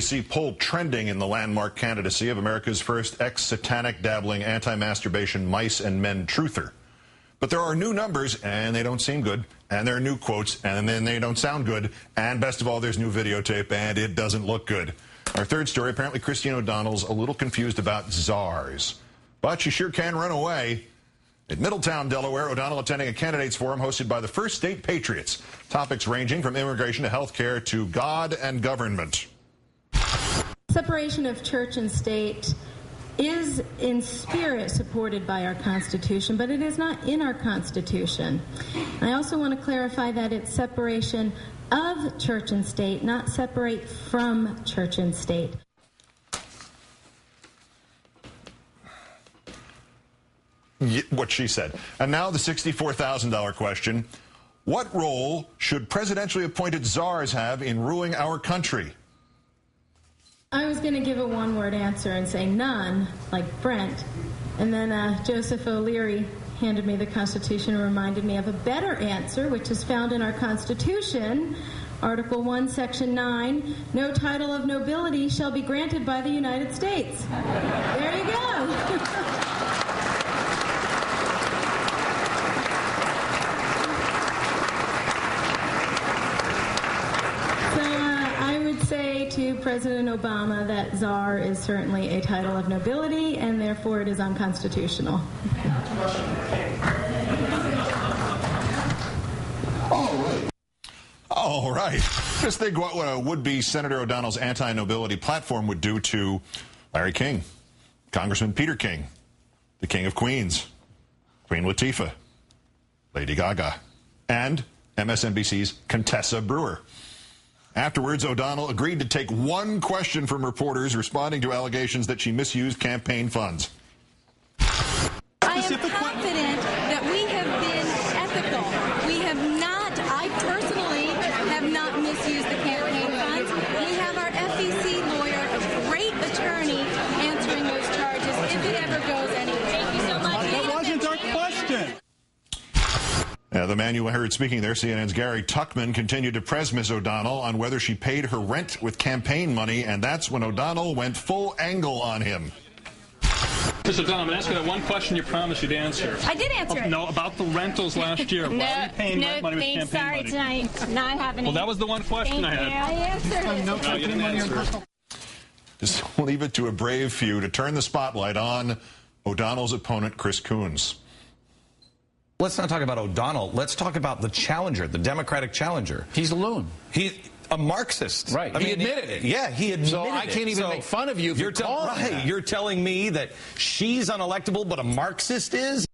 you see poll trending in the landmark candidacy of America's first ex-satanic dabbling anti-masturbation mice and men truther. But there are new numbers, and they don't seem good, and there are new quotes, and then they don't sound good, and best of all, there's new videotape, and it doesn't look good. Our third story, apparently Christine O'Donnell's a little confused about czars, but she sure can run away. At Middletown, Delaware, O'Donnell attending a candidates forum hosted by the First State Patriots. Topics ranging from immigration to health care to God and government. Separation of church and state is in spirit supported by our Constitution, but it is not in our Constitution. I also want to clarify that it's separation of church and state, not separate from church and state. What she said. And now the $64,000 question. What role should presidentially appointed czars have in ruling our country? I was going to give a one-word answer and say none, like Brent. And then Joseph O'Leary handed me the Constitution and reminded me of a better answer, which is found in our Constitution, Article 1, Section 9, no title of nobility shall be granted by the United States. There you go. Say to President Obama that czar is certainly a title of nobility, and therefore it is unconstitutional. All right. Just think what a would-be Senator O'Donnell's anti-nobility platform would do to Larry King, Congressman Peter King, the King of Queens, Queen Latifah, Lady Gaga, and MSNBC's Contessa Brewer. Afterwards, O'Donnell agreed to take one question from reporters responding to allegations that she misused campaign funds. I am confident that we have been ethical. We have not, I personally have not misused the campaign funds. We have our FEC lawyer, a great attorney, answering those charges if it ever goes anywhere. Thank you so much. That wasn't our question. The man you heard speaking there, CNN's Gary Tuchman, continued to press Ms. O'Donnell on whether she paid her rent with campaign money, and that's when O'Donnell went full angle on him. Ms. O'Donnell, I'm going to ask you that one question you promised you'd answer. I did answer it. No, about the rentals last year. Why are you paying rent money with campaign money? Tonight. Not happening. Well, that was the one question I had. I answered it. No, you didn't answer. Just leave it to a brave few to turn the spotlight on O'Donnell's opponent, Chris Coons. Let's not talk about O'Donnell. Let's talk about the challenger, the Democratic challenger. He's a loon. He's a Marxist. Right. He admitted it. Yeah, he admitted it. So I can't even make fun of you if you're calling that. You're telling me that she's unelectable, but a Marxist is?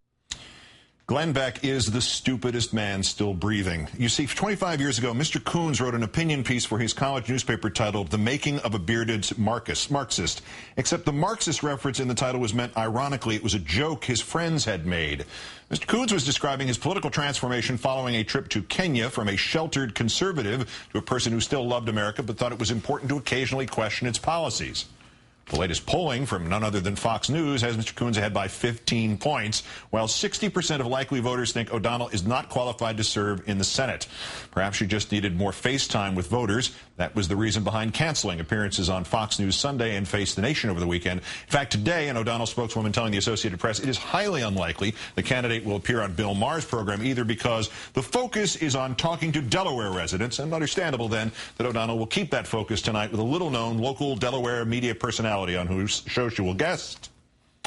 Glenn Beck is the stupidest man still breathing. You see, 25 years ago, Mr. Coons wrote an opinion piece for his college newspaper titled The Making of a Bearded Marxist. Except the Marxist reference in the title was meant ironically. It was a joke his friends had made. Mr. Coons was describing his political transformation following a trip to Kenya from a sheltered conservative to a person who still loved America but thought it was important to occasionally question its policies. The latest polling from none other than Fox News has Mr. Coons ahead by 15 points, while 60% of likely voters think O'Donnell is not qualified to serve in the Senate. Perhaps she just needed more face time with voters. That was the reason behind canceling appearances on Fox News Sunday and Face the Nation over the weekend. In fact, today, an O'Donnell spokeswoman telling the Associated Press it is highly unlikely the candidate will appear on Bill Maher's program either because the focus is on talking to Delaware residents, and understandable then that O'Donnell will keep that focus tonight with a little-known local Delaware media personality on whose show she will guest,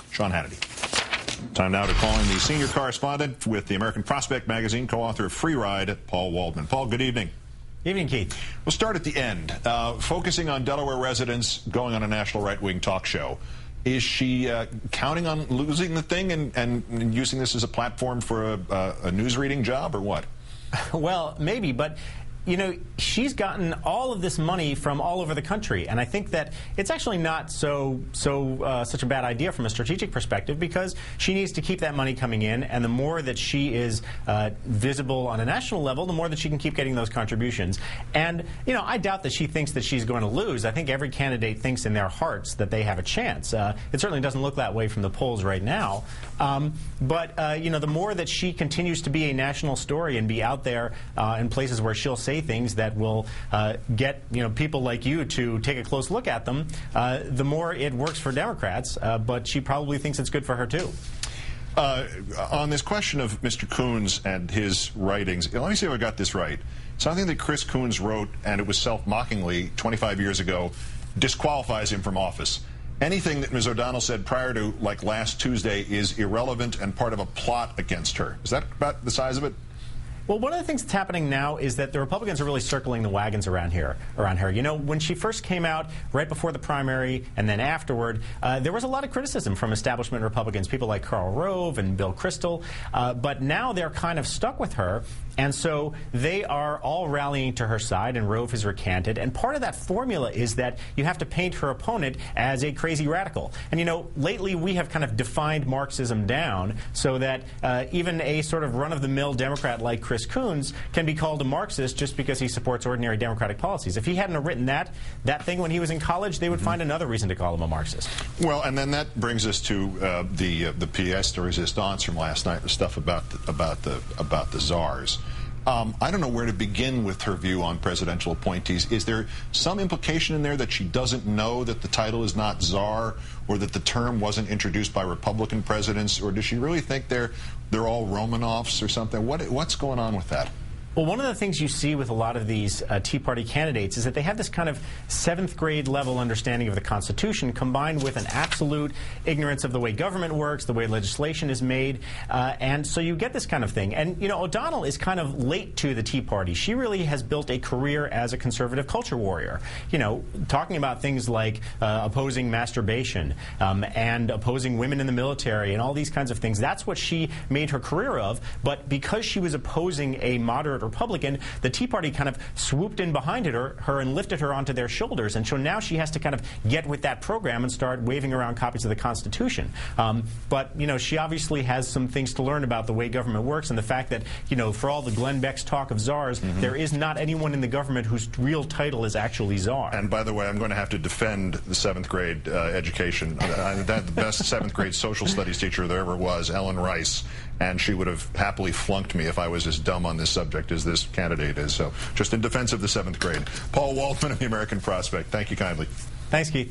Sean Hannity. Time now to call in the senior correspondent with the American Prospect magazine, co-author of Free Ride, Paul Waldman. Paul, good evening. Evening, Keith. We'll start at the end. Focusing on Delaware residents going on a national right-wing talk show. Is she counting on losing the thing and using this as a platform for a news reading job, or what? Well, maybe, but you know, she's gotten all of this money from all over the country, and I think that it's actually not such a bad idea from a strategic perspective, because she needs to keep that money coming in, and the more that she is visible on a national level, the more that she can keep getting those contributions. And you know, I doubt that she thinks that she's going to lose. I think every candidate thinks in their hearts that they have a chance. It certainly doesn't look that way from the polls right now. But you know, the more that she continues to be a national story and be out there in places where she'll say say things that will get people like you to take a close look at them, the more it works for Democrats. But she probably thinks it's good for her too. On this question of Mr. Coons and his writings, let me see if I got this right. Something that Chris Coons wrote, and it was self-mockingly 25 years ago, disqualifies him from office. Anything that Ms. O'Donnell said prior to, like, last Tuesday is irrelevant and part of a plot against her. Is that about the size of it? Well, one of the things that's happening now is that the Republicans are really circling the wagons around her. When she first came out, right before the primary and then afterward, there was a lot of criticism from establishment Republicans, people like Karl Rove and Bill Kristol. But now they're kind of stuck with her, and so they are all rallying to her side, and Rove has recanted. And part of that formula is that you have to paint her opponent as a crazy radical. And, lately we have kind of defined Marxism down so that even a sort of run-of-the-mill Democrat like Chris Coons can be called a Marxist just because he supports ordinary democratic policies. If he hadn't written that thing when he was in college, they would find another reason to call him a Marxist. Well, and then that brings us to the pièce de résistance from last night, the stuff about the czars. I don't know where to begin with her view on presidential appointees. Is there some implication in there that she doesn't know that the title is not czar, or that the term wasn't introduced by Republican presidents, or does she really think they're all Romanovs or something? What's going on with that? Well, one of the things you see with a lot of these Tea Party candidates is that they have this kind of 7th grade level understanding of the Constitution combined with an absolute ignorance of the way government works, the way legislation is made, and so you get this kind of thing. And, O'Donnell is kind of late to the Tea Party. She really has built a career as a conservative culture warrior, talking about things like opposing masturbation and opposing women in the military and all these kinds of things. That's what she made her career of, but because she was opposing a moderate Republican, the Tea Party kind of swooped in behind her and lifted her onto their shoulders, and so now she has to kind of get with that program and start waving around copies of the Constitution. But she obviously has some things to learn about the way government works, and the fact that for all the Glenn Beck's talk of czars, there is not anyone in the government whose real title is actually czar. And by the way, I'm going to have to defend the 7th grade education. The best 7th grade social studies teacher there ever was, Ellen Rice, and she would have happily flunked me if I was as dumb on this subject as this candidate is. So just in defense of the 7th grade. Paul Waldman of the American Prospect, thank you kindly. Thanks, Keith.